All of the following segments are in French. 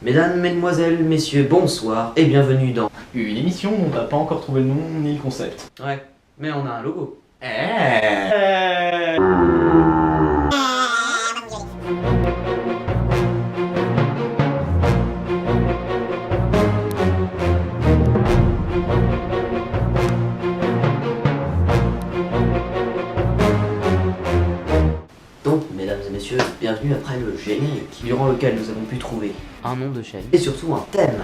Mesdames, mesdemoiselles, messieurs, bonsoir et bienvenue dans... Une émission dont t'as pas encore trouvé le nom ni le concept. Ouais, mais on a un logo. Donc, mesdames et messieurs, bienvenue après le générique, durant lequel nous avons pu trouver un nom de chaîne et surtout un thème.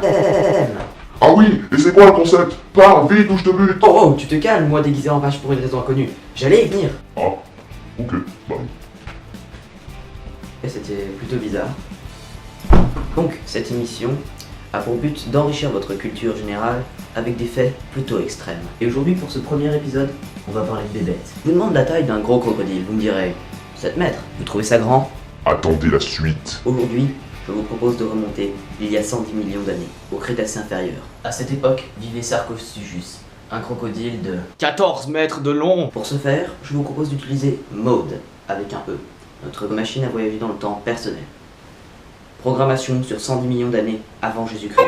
Ah oui, et c'est quoi le concept? Parle, vite ou je te bute. Oh, tu te calmes, moi déguisé en vache pour une raison inconnue. J'allais y venir. Ah, ok, bah. Et c'était plutôt bizarre. Donc, cette émission a pour but d'enrichir votre culture générale avec des faits plutôt extrêmes. Et aujourd'hui, pour ce premier épisode, on va parler de bébêtes. Je vous demande la taille d'un gros crocodile, vous me direz 7 mètres. Vous trouvez ça grand? Attendez la suite. Aujourd'hui, je vous propose de remonter il y a 110 millions d'années, au Crétacé inférieur. À cette époque, vivait Sarcosuchus, un crocodile de 14 mètres de long. Pour ce faire, je vous propose d'utiliser Mode, avec un E, notre machine à voyager dans le temps personnel. Programmation sur 110 millions d'années avant Jésus-Christ.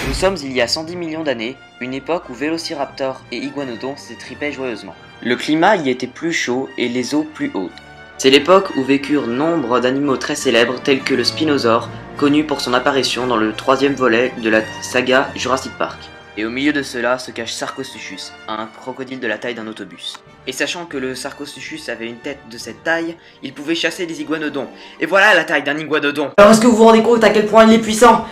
Nous sommes il y a 110 millions d'années, une époque où Vélociraptor et Iguanodon s'étripaient joyeusement. Le climat y était plus chaud et les eaux plus hautes. C'est l'époque où vécurent nombre d'animaux très célèbres tels que le Spinosaure, connu pour son apparition dans le 3e volet de la saga Jurassic Park. Et au milieu de cela se cache Sarcosuchus, un crocodile de la taille d'un autobus. Et sachant que le Sarcosuchus avait une tête de cette taille, il pouvait chasser des iguanodons. Et voilà la taille d'un iguanodon. Alors est-ce que vous vous rendez compte à quel point il est puissant?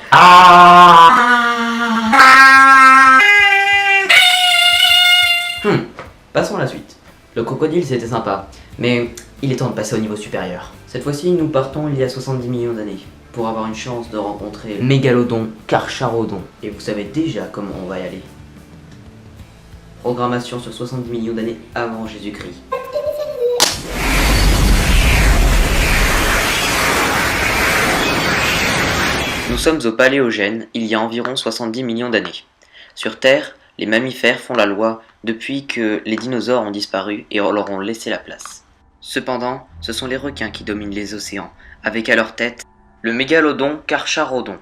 Passons à la suite. Le crocodile c'était sympa, mais il est temps de passer au niveau supérieur. Cette fois-ci nous partons il y a 70 millions d'années, pour avoir une chance de rencontrer Mégalodon Carcharodon. Et vous savez déjà comment on va y aller. Programmation sur 70 millions d'années avant Jésus-Christ. Nous sommes au Paléogène, il y a environ 70 millions d'années. Sur Terre, les mammifères font la loi depuis que les dinosaures ont disparu et leur ont laissé la place. Cependant, ce sont les requins qui dominent les océans, avec à leur tête le Mégalodon Carcharodon.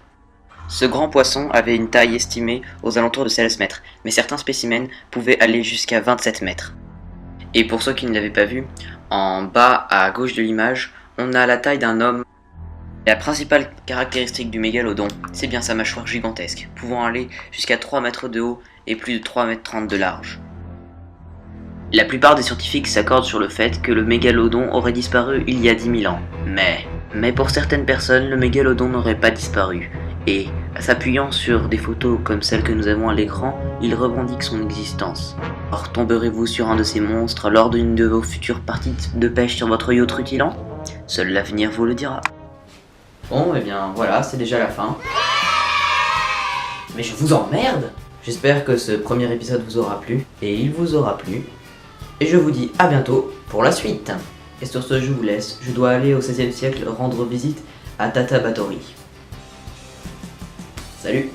Ce grand poisson avait une taille estimée aux alentours de 16 mètres, mais certains spécimens pouvaient aller jusqu'à 27 mètres. Et pour ceux qui ne l'avaient pas vu, en bas à gauche de l'image, on a la taille d'un homme. La principale caractéristique du mégalodon, c'est bien sa mâchoire gigantesque, pouvant aller jusqu'à 3 mètres de haut et plus de 3,30 mètres de large. La plupart des scientifiques s'accordent sur le fait que le mégalodon aurait disparu il y a 10 000 ans. Mais pour certaines personnes, le mégalodon n'aurait pas disparu. Et, s'appuyant sur des photos comme celles que nous avons à l'écran, il revendique son existence. Or, tomberez-vous sur un de ces monstres lors d'une de vos futures parties de pêche sur votre yacht rutilant? Seul l'avenir vous le dira. Bon, et bien voilà, c'est déjà la fin. Mais je vous emmerde! J'espère que ce premier épisode vous aura plu, et il vous aura plu. Et je vous dis à bientôt pour la suite. Et sur ce, je vous laisse, je dois aller au XVIe siècle rendre visite à Tata Batory. Salut!